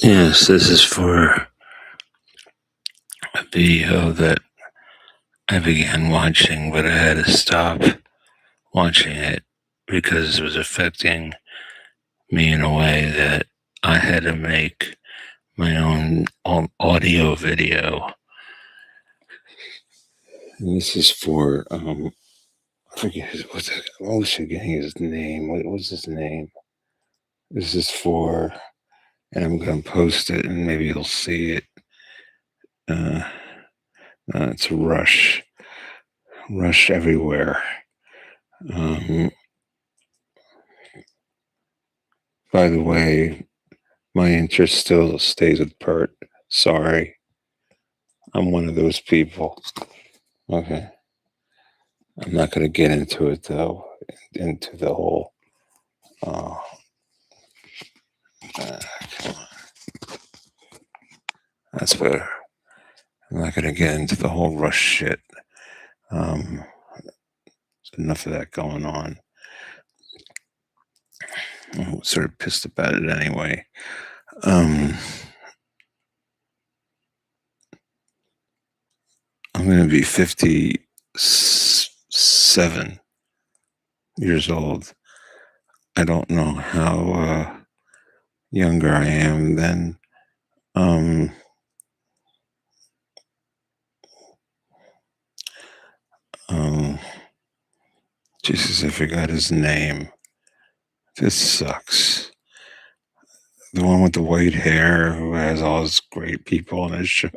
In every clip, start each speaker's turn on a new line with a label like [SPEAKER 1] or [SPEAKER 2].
[SPEAKER 1] Yes, this is for a video that I began watching, but I had to stop watching it because it was affecting me in a way that I had to make my own audio video. And this is for, I forget what was forgetting his name. What was his name? This is for, and I'm going to post it and maybe you'll see it. Uh, it's Rush everywhere. Um, by the way, my interest still stays with Pert. Sorry, I'm one of those people. Okay, I'm not going to get into it though, into the whole. Uh, Come on. That's better. I'm not going to get into the whole Rush shit. Um, Enough of that going on. I'm sort of pissed about it anyway. I'm going to be 57 years old. I don't know how younger I am than um Jesus, I forgot his name. This sucks. The one with the white hair who has all his great people on his show.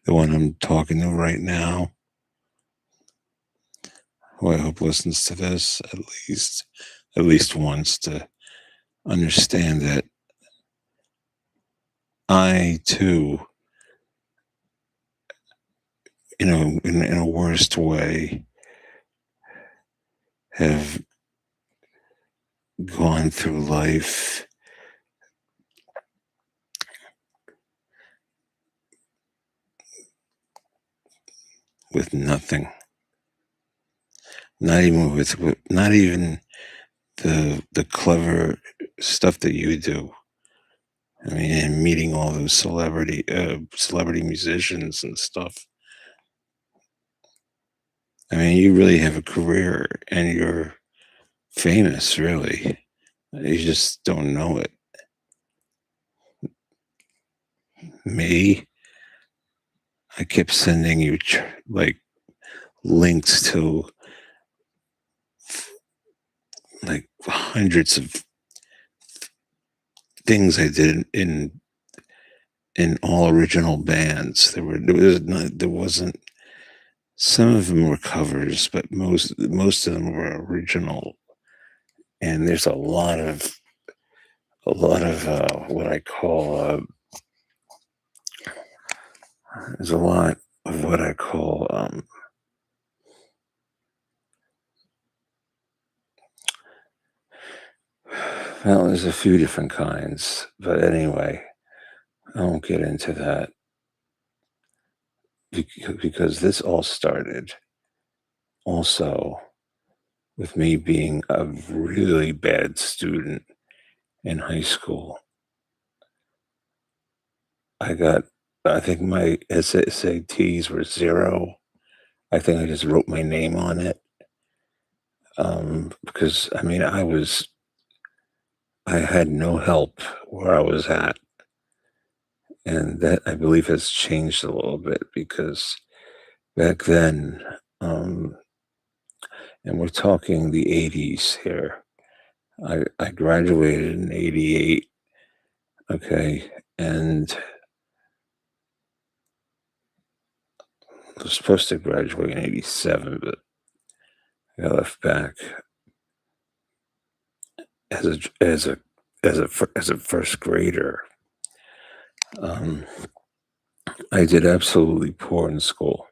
[SPEAKER 1] The one I'm talking to right now. Who I hope listens to this at least once to understand that I too, in a worst way, have gone through life with nothing. Not even the clever stuff that you do. I mean, and meeting all those celebrity musicians and stuff. I mean, you really have a career and you're famous, really. You just don't know it. Me, I kept sending you like links to like hundreds of things I did in all original bands. There wasn't. Some of them were covers, but most of them were original. And there's a lot of what I call there's a lot of what I call well, there's a few different kinds, but anyway, I won't get into that because this all started also with me being a really bad student in high school. I think my SATs were zero. I think I just wrote my name on it. Because I mean, I had no help where I was at. And that I believe has changed a little bit because back then, um, and we're talking the 80s here, I graduated in 88, okay, and I was supposed to graduate in 87, but I got left back as a as a as a first grader. Um, I did absolutely poor in school,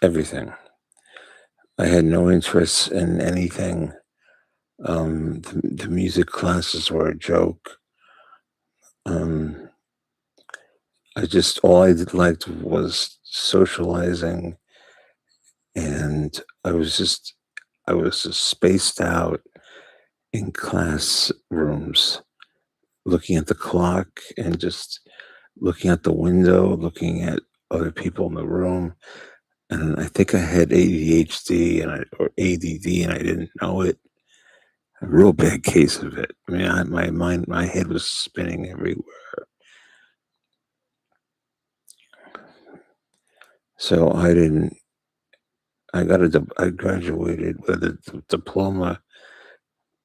[SPEAKER 1] everything. I had no interest in anything. The music classes were a joke. Um, all I liked was socializing, and I was just spaced out in classrooms. looking at the clock and just looking out the window, looking at other people in the room. And I think I had ADHD or ADD and I didn't know it. A real bad case of it. I mean, my head was spinning everywhere. So I didn't. I graduated with a diploma,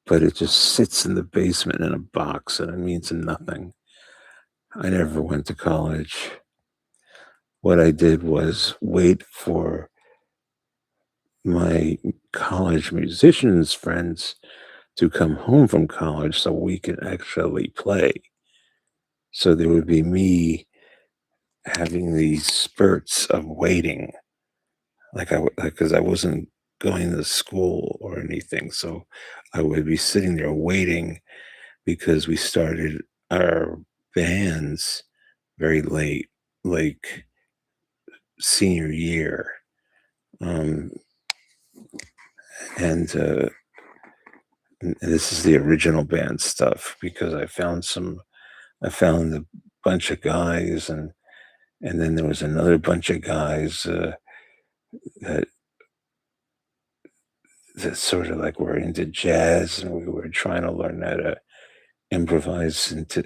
[SPEAKER 1] but it just sits in the basement in a box, and it means nothing. I never went to college. What I did was wait for my college musicians friends to come home from college so we could actually play. So there would be me having these spurts of waiting, because I wasn't going to school or anything. So I would be sitting there waiting because we started our bands very late, like senior year. Um, and this is the original band stuff because I found a bunch of guys, and then there was another bunch of guys that that sort of like were into jazz, and we were trying to learn how to improvise into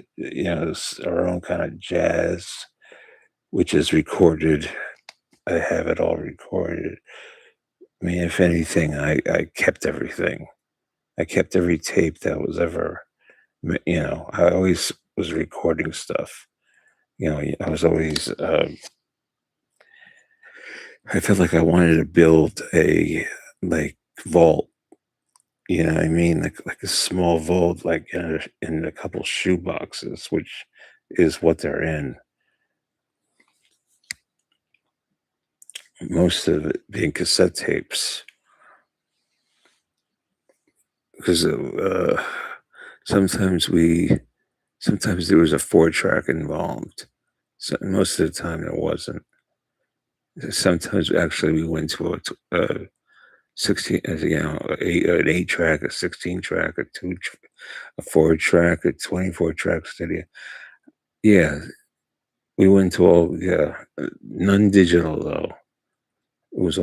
[SPEAKER 1] our own kind of jazz, which is recorded. I have it all recorded. I mean, if anything, I kept everything. I kept every tape that was ever, I always was recording stuff. I was always, I felt like I wanted to build a like vault, you know what I mean? Like a small vault, like in a couple shoe boxes, which is what they're in. Most of it being cassette tapes, because sometimes sometimes there was a four track involved. So most of the time there wasn't. Sometimes actually we went to a 16, an 8 track, a 16 track, a 4 track, a 24 track studio. Yeah, we went to all, yeah, none digital though. It was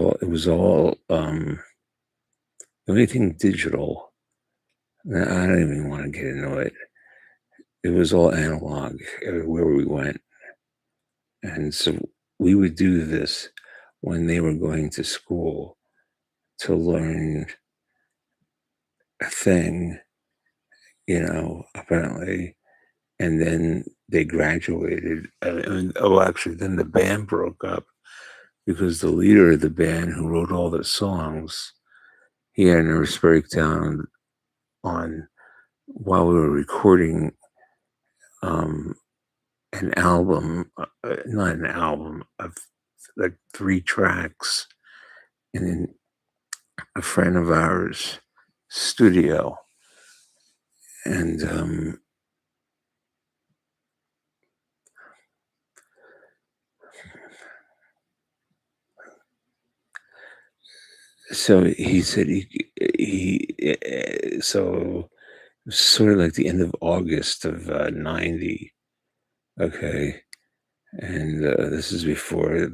[SPEAKER 1] all the only thing digital. I don't even want to get into it. It was all analog everywhere we went. And so we would do this when they were going to school to learn a thing, apparently. And then they graduated. Actually, then the band broke up because the leader of the band, who wrote all the songs, he had a nervous breakdown on while we were recording um, an album, not an album, of like 3 tracks in a friend of ours' studio. And so he said so it was sort of like the end of August of 90. Okay. And this is before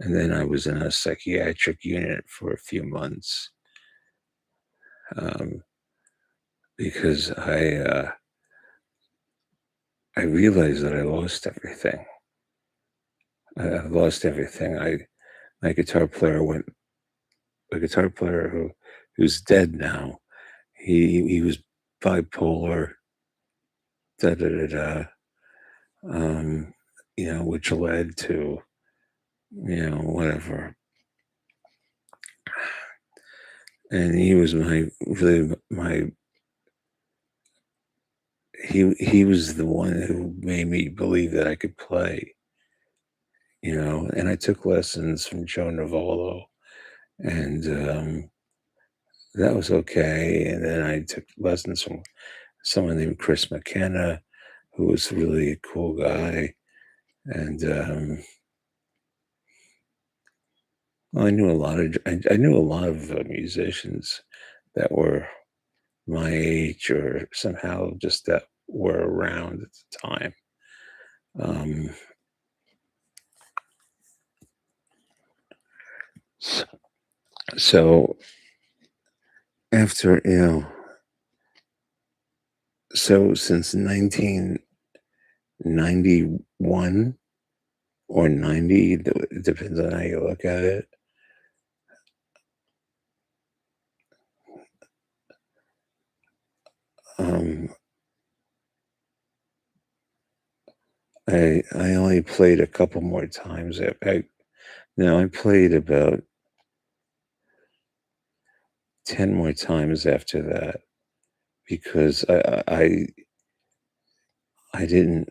[SPEAKER 1] and then I was in a psychiatric unit for a few months um, because I realized that I lost everything. I lost everything. My guitar player went. A guitar player who's dead now. He was bipolar. Da da da da. Which led to whatever. And he was my he was the one who made me believe that I could play. And I took lessons from Joe Navolo, and that was okay. And then I took lessons from someone named Chris McKenna, who was really a cool guy. And well, I knew a lot of musicians that were my age or somehow just that were around at the time. Um, so, so after, so since 1991 or 90, it depends on how you look at it. Um, I only played a couple more times. I played about 10 more times after that because I didn't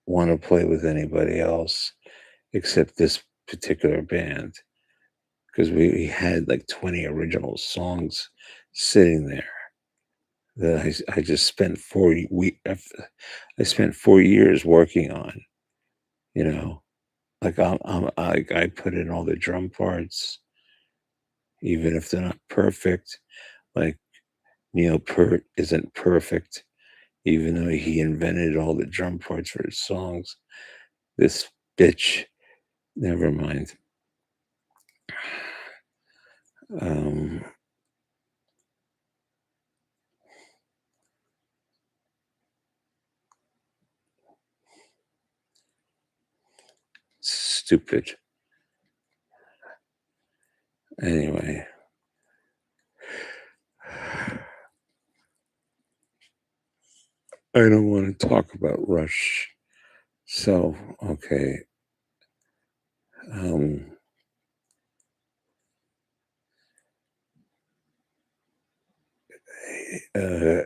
[SPEAKER 1] want to play with anybody else except this particular band because we had like 20 original songs sitting there that I just spent 4 years working on, you know, I put in all the drum parts, even if they're not perfect. Like Neil Peart isn't perfect, even though he invented all the drum parts for his songs. This bitch, never mind. Um, Stupid. Anyway, I don't want to talk about Rush. So, okay. Um, uh,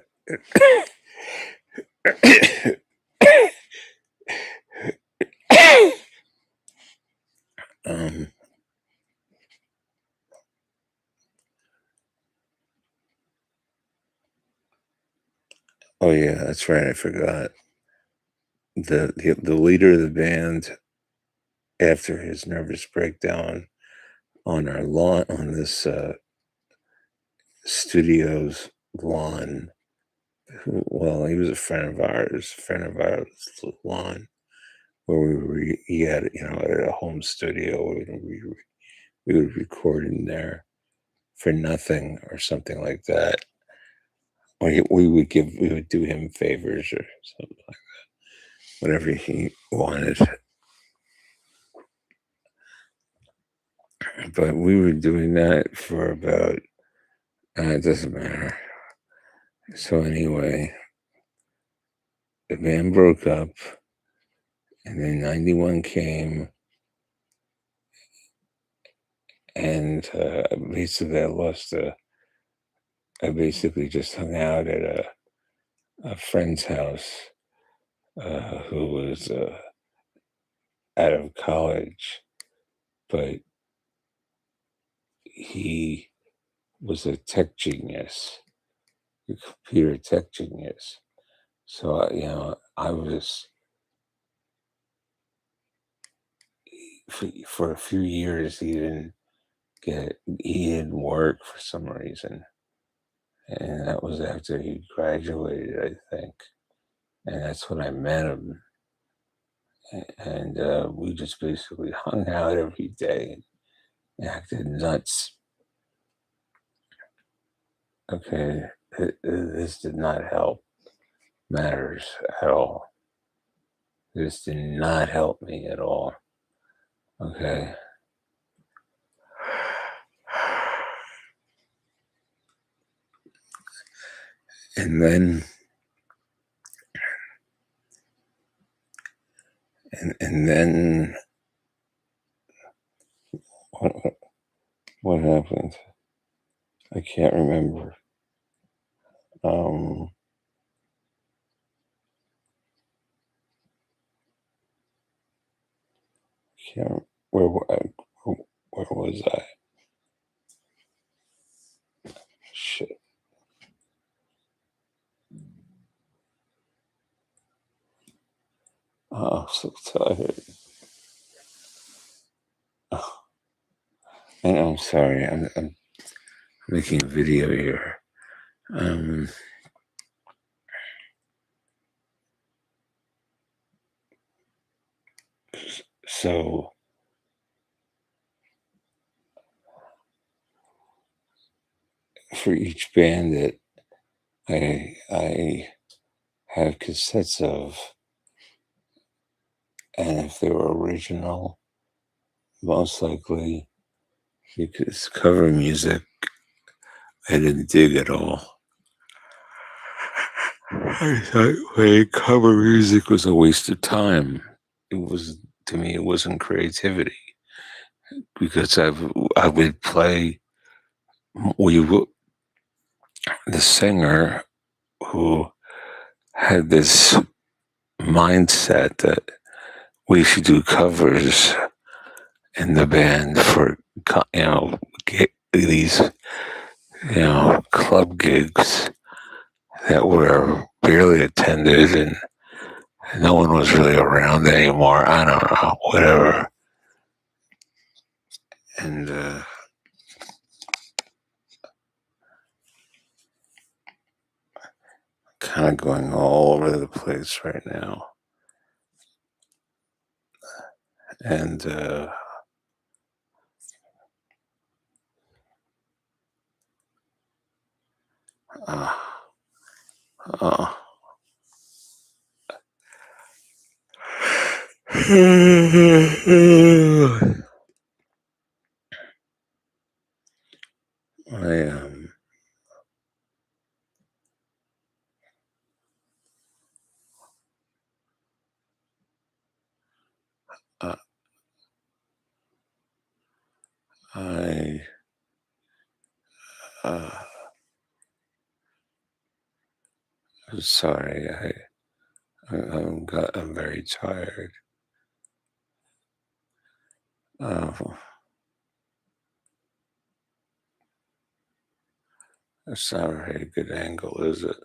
[SPEAKER 1] um, oh yeah, that's right. I forgot. The leader of the band, after his nervous breakdown on our lawn, on this studio's lawn, well, he was a friend of ours lawn, where he had, at a home studio, we would record in there for nothing or something like that. Or we would do him favors or something, like whatever he wanted. But we were doing that for about, it doesn't matter. So anyway, the band broke up, and then 91 came, and basically I basically just hung out at a friend's house who was out of college, but he was a tech genius, a computer tech genius. So, I was, for a few years, he didn't work for some reason. And that was after he graduated, I think. And that's when I met him. And we just basically hung out every day and acted nuts. Okay, this did not help matters at all. This did not help me at all. Okay. And then, and then, what, what happened? I can't remember. Um, can't, where, where was I? Shit. Oh, I'm so tired. Oh, and I'm sorry. I'm making a video here. Um, So for each band that I have cassettes of, and if they were original, most likely because cover music I didn't dig at all. I thought playing cover music was a waste of time. It was to me. It wasn't creativity because I would play. We would, the singer who had this mindset that we should do covers in the band for get these club gigs that were barely attended and no one was really around anymore. I don't know, whatever. And kind of going all over the place right now. And uh, uh, I uh, I I'm sorry. I'm very tired. Uh, it's not a very good angle, is it?